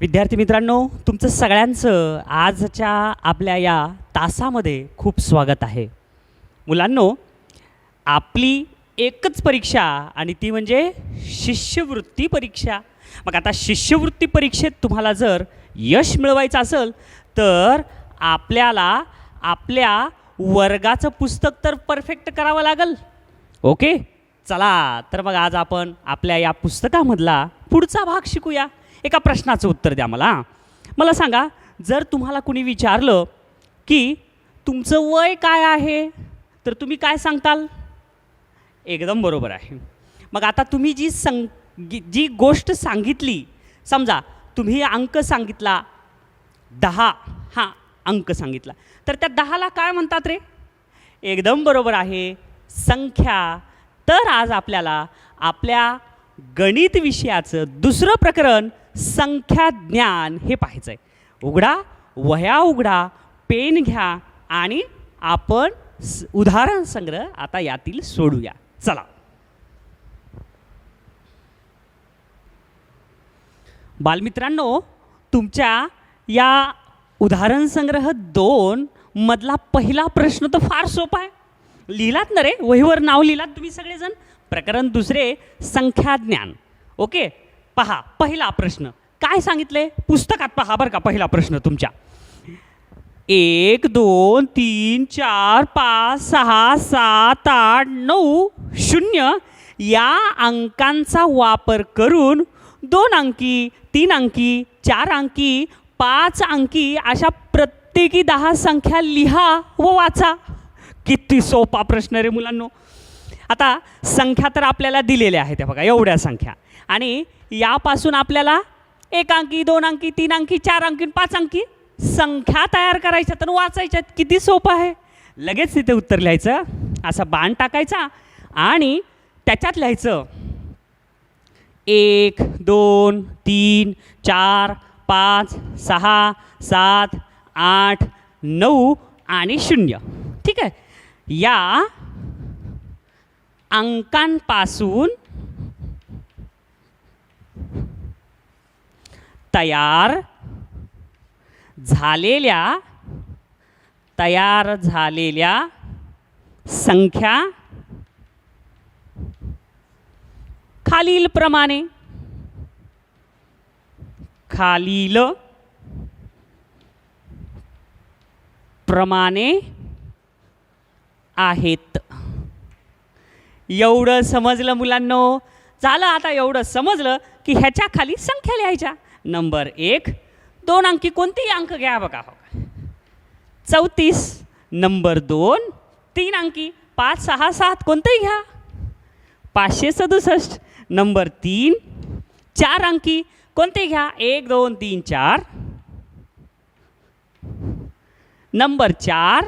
विद्यार्थी मित्रांनो, तुमचं सगळ्यांचं आजच्या आपल्या या तासामध्ये खूप स्वागत आहे. मुलांनो, आपली एकच परीक्षा आणि ती म्हणजे शिष्यवृत्ती परीक्षा. मग आता शिष्यवृत्ती परीक्षेत तुम्हाला जर यश मिळवायचं असेल तर आपल्याला आपल्या वर्गाचं पुस्तक तर परफेक्ट करावं लागेल. ओके, चला तर मग आज आपण आपल्या या पुस्तकामधला पुढचा भाग शिकूया. एका प्रश्नाचं उत्तर द्या मला सांगा, जर तुम्हाला कुणी विचारलं की तुमचं वय काय आहे तर तुम्ही काय सांगताल? एकदम बरोबर आहे. मग आता तुम्ही जी गोष्ट सांगितली, समजा तुम्ही अंक सांगितला 10, हां अंक सांगितला, तर त्या 10ला काय म्हणतात रे? एकदम बरोबर आहे, संख्या. तर आज आपल्याला आपल्या गणित विषयाचं दुसरं प्रकरण संख्या ज्ञान हे पाहायचं आहे. उघडा वह्या, उघडा पेन घ्या आणि आपण उदाहरण संग्रह आता यातील सोडूया. चला, बालमित्रांनो, तुमच्या या उदाहरण संग्रह 2 मधला पहिला प्रश्न तर फार सोपा आहे. लिहिलात ना रे? वहीवर नाव लिहिलात तुम्ही सगळेजण? प्रकरण दुसरे संख्या ज्ञान. ओके, पहा पहिला प्रश्न काय सांगितले पुस्तकात. पहा बरं का, पहिला प्रश्न तुमच्या 1 2 3 4 5 6 7 8 9 0 या अंकांचा वापर करून 2 अंकी, 3 अंकी, 4 अंकी, 5 अंकी अशा प्रत्येकी 10 संख्या लिहा व वाचा. किती सोपा प्रश्न रे मुलांनो. आता संख्या तर आपल्याला दिलेल्या आहेत, बघा एवढ्या संख्या, आणि यापासून आपल्याला 1 अंकी, 2 अंकी, 3 अंकी, 4 अंकी, 5 अंकी संख्या तयार करायच्या तर वाचायच्यात. किती सोपं आहे. लगेच तिथे उत्तर लिहायचं, असा बाण टाकायचा आणि त्याच्यात लिहायचं 1 2 3 4 5 6 7 8 9 आणि 0. ठीक आहे. या अंकांपासून तयार झालेल्या संख्या खालीलप्रमाणे आहेत. एवढं समजलं मुलांनो? झालं. आता एवढं समजलं की ह्याच्या खाली संख्या लिहायच्या. नंबर 1 2 अंकी कोणतेही अंक घ्या, बघा 34. नंबर 2 3 अंकी 5 6 7 कोणतेही घ्या 567. नंबर 3 4 अंकी कोणते घ्या 1 2 3 4. नंबर 4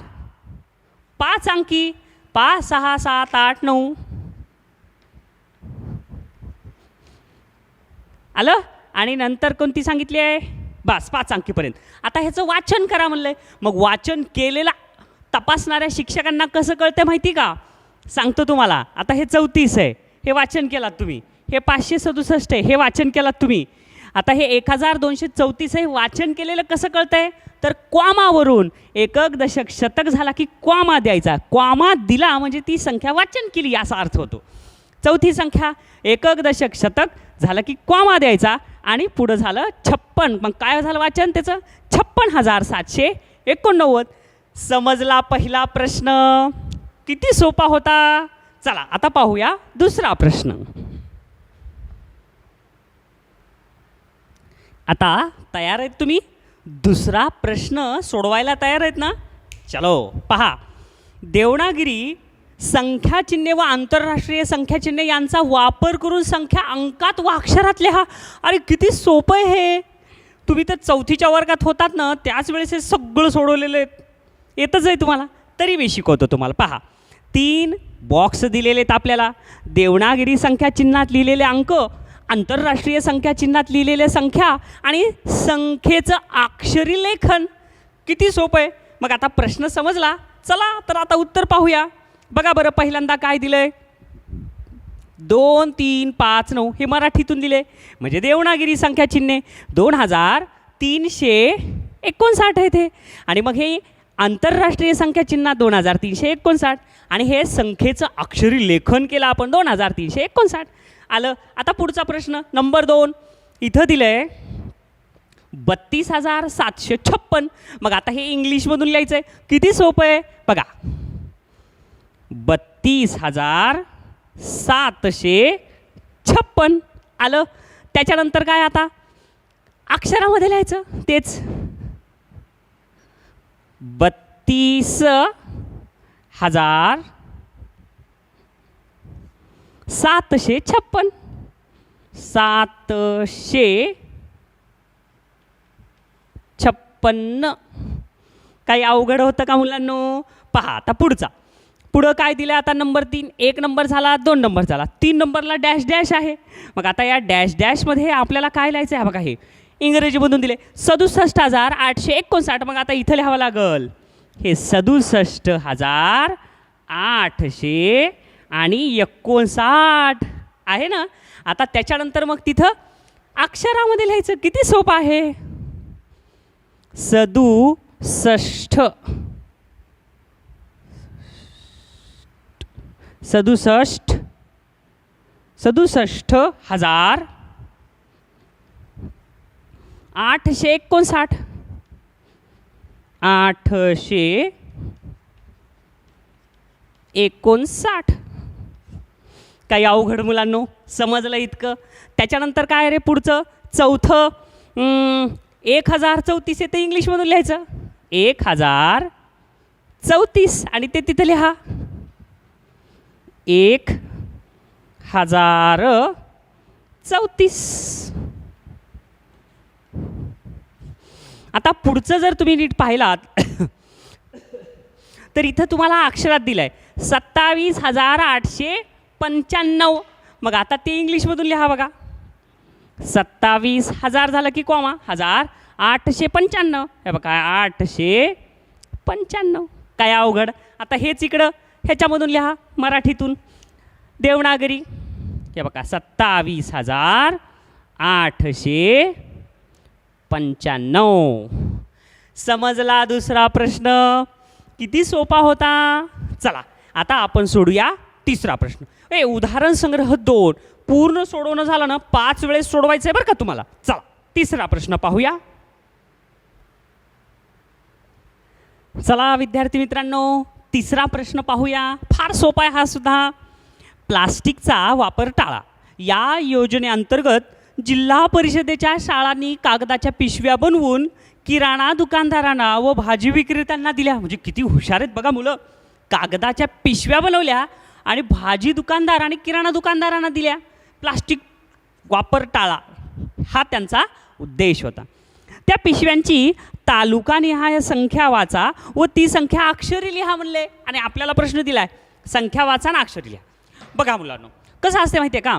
5 अंकी 5 6 7 8 9. आलं? आणि नंतर कोणती सांगितली आहे? बस 5 अंकीपर्यंत. आता ह्याचं वाचन करा म्हणलंय. मग वाचन केलेला तपासणाऱ्या शिक्षकांना कसं कळतं माहिती का? सांगतो तुम्हाला. आता हे 34 आहे, हे वाचन केलात तुम्ही. हे 567 आहे, हे वाचन केलात तुम्ही. आता हे 1234 आहे, वाचन केलेलं कसं कळतंय? तर क्वामावरून. एकक दशक शतक झाला की क्वामा द्यायचा. क्वामा दिला म्हणजे ती संख्या वाचन केली असा अर्थ होतो. चौथी संख्या एकक दशक शतक झालं की क्वामा द्यायचा आणि पुढं झालं 56. मग काय झालं वाचन त्याचं? 56,789. समजला पहिला प्रश्न? किती सोपा होता. चला आता पाहूया दुसरा प्रश्न. आता तयार आहेत तुम्ही? दुसरा प्रश्न सोडवायला तयार आहेत ना? चलो पहा. देवनागरी संख्याचिन्हे व आंतरराष्ट्रीय संख्याचिन्हे यांचा वापर करून संख्या अंकात व अक्षरात लिहा. अरे किती सोपं आहे हे. तुम्ही तर 4थीच्या वर्गात होतात ना, त्याच वेळेस हे सगळं सोडवलेलं येतच आहे तुम्हाला. तरी मी शिकवतो तुम्हाला. पहा, 3 बॉक्स दिलेले आहेत आपल्याला. देवनागरी संख्याचिन्हात लिहिलेले अंक, आंतरराष्ट्रीय संख्याचिन्हात लिहिलेल्या संख्या आणि संख्येचं अक्षरी लेखन. किती सोपं आहे. मग आता प्रश्न समजला. चला तर आता उत्तर पाहूया. बघा बरं, पहिल्यांदा काय दिलंय? 2 3 5 9 हे मराठीतून दिले म्हणजे देवनागरी संख्या चिन्हे 2359 आहे ते. आणि मग हे आंतरराष्ट्रीय संख्या चिन्ह 2359 आणि हे संख्येचं अक्षरी लेखन केलं आपण 2359 आलं. आता पुढचा प्रश्न नंबर 2 इथं दिलं आहे 32,756. मग आता हे इंग्लिशमधून लिहायचं आहे. किती सोपं आहे बघा. 32,756 आलं. त्याच्यानंतर काय आता अक्षरामध्ये लिहायचं तेच 32,756 756. काही अवघड होतं का मुलांनो? पहा आता पुढं काय दिलं आता नंबर 3 1 नंबर झाला 2 नंबर झाला 3 नंबरला डॅश डॅश आहे. मग आता या डॅश डॅशमध्ये आपल्याला काय लिहायचं आहे बघा. हे इंग्रजीमधून दिले 67,859. मग आता इथं लिहावं लागल हे 67,800 आणि 59 आहे ना. आता त्याच्यानंतर मग तिथं अक्षरामध्ये लिहायचं. किती सोपं आहे. 67,859 859. काही अवघड मुलांनो समजलं इतकं. त्याच्यानंतर काय रे पुढचं चौथं 1034 ते इंग्लिशमधून लिहायचं 1034 आणि ते तिथं लिहा 1034. आता पुढचं जर तुम्ही नीट पाहिलात तर इथं तुम्हाला अक्षरात दिलं आहे 27,895. मग आता ते इंग्लिशमधून लिहा बघा. 27,000 झालं की कॉमा 1,895 हे बघा 895. काय अवघड. आता हेच इकडं ह्याच्यामधून लिहा मराठीतून देवनागरी हे बघा 27,895. समजला दुसरा प्रश्न. किती सोपा होता. चला आता आपण सोडूया तिसरा प्रश्न. उदाहरण संग्रह 2 पूर्ण सोडवणं झालं ना 5 वेळेस सोडवायचं आहे बरं का तुम्हाला. चला तिसरा प्रश्न पाहूया. चला विद्यार्थी मित्रांनो तिसरा प्रश्न पाहूया. फार सोपा आहे हा सुद्धा. प्लास्टिकचा वापर टाळा या योजनेअंतर्गत जिल्हा परिषदेच्या शाळांनी कागदाच्या पिशव्या बनवून किराणा दुकानदारांना व भाजी विक्रेत्यांना दिल्या. म्हणजे किती हुशार आहेत बघा मुलं. कागदाच्या पिशव्या बनवल्या आणि भाजी दुकानदार आणि किराणा दुकानदारांना दिल्या. प्लास्टिक वापर टाळा हा त्यांचा उद्देश होता. त्या पिशव्यांची तालुकानिहाय संख्या वाचा व ती संख्या अक्षरी लिहा म्हणले. आणि आपल्याला प्रश्न दिला आहे संख्या वाचा आणि अक्षरी लिहा. बघा मुलांनो कसं असते माहिती आहे का.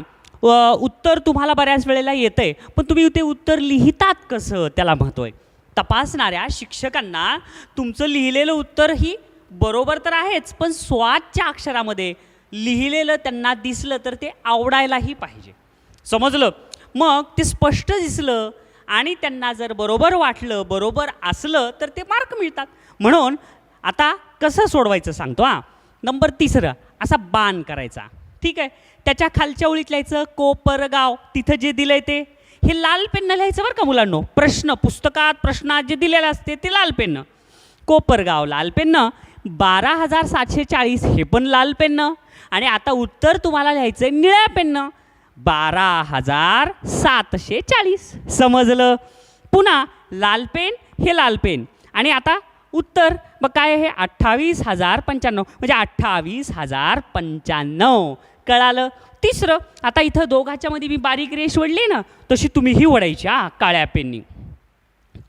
उत्तर तुम्हाला बऱ्याच वेळेला येतं आहे पण तुम्ही ते उत्तर लिहितात कसं त्याला महत्त्व आहे. तपासणाऱ्या शिक्षकांना तुमचं लिहिलेलं उत्तर ही बरोबर तर आहेच पण स्वतःच्या अक्षरामध्ये लिहिलेलं त्यांना दिसलं तर ते आवडायलाही पाहिजे. समजलं. मग ते स्पष्ट दिसलं आणि त्यांना जर बरोबर वाटलं बरोबर असलं तर ते मार्क मिळतात. म्हणून आता कसं सोडवायचं सांगतो. नंबर 3 असा बाण करायचा. ठीक आहे. त्याच्या खालच्या ओळीत लिहायचं कोपरगाव. तिथं जे दिलं आहे ते हे लाल पेननं लिहायचं बरं का मुलांनो. प्रश्न पुस्तकात प्रश्नात जे दिलेलं असते ते लाल पेननं. कोपरगाव लाल पेननं. 12,740 हे पण लाल पेननं. आणि आता उत्तर तुम्हाला लिहायचं आहे निळ्या पेननं 12,740. समजलं. पुन्हा लाल पेन हे लाल पेन आणि आता उत्तर मग काय आहे 28,095 म्हणजे 28,095. कळालं. 3 आता इथं दोघांच्या मध्ये मी बारीक रेष ओढली ना तशी तुम्ही ही ओढायची काळ्या पेननी.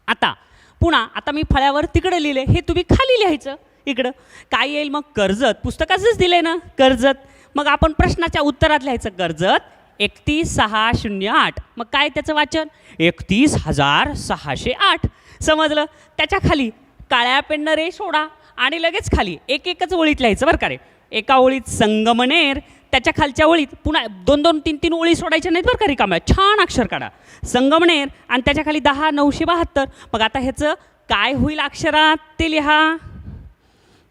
आता पुन्हा आता मी फळ्यावर तिकडे लिहिले हे तुम्ही खाली लिहायचं इकडं. काय येईल मग कर्जत. पुस्तकाचंच दिले ना कर्जत. मग आपण प्रश्नाच्या उत्तरात लिहायचं कर्जत 31,608. मग काय त्याचं वाचन 31,608. समजलं. त्याच्या खाली काळ्या पेननं रेष ओढा आणि लगेच खाली एक एकच ओळीत लिहायचं बरं का रे. एका ओळीत संगमनेर त्याच्या खालच्या ओळीत पुन्हा 2-2, 3-3 ओळी सोडायच्या नाहीत बरं का रिकाम्या. छान अक्षर काढा. संगमनेर आणि त्याच्या खाली 10 972. मग आता ह्याचं काय होईल अक्षरात ते लिहा.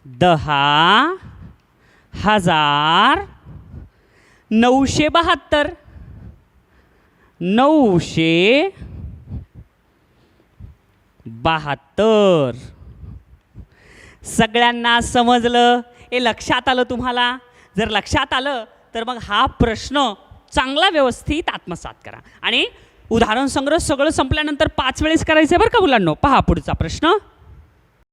10,972 972. सगळ्यांना समजलं? हे लक्षात आलं तुम्हाला? जर लक्षात आलं तर मग हा प्रश्न चांगला व्यवस्थित आत्मसात करा. आणि उदाहरण संग्रह सगळं संपल्यानंतर 5 वेळेस करायचं बरं का मुलांनो. पहा पुढचा प्रश्न.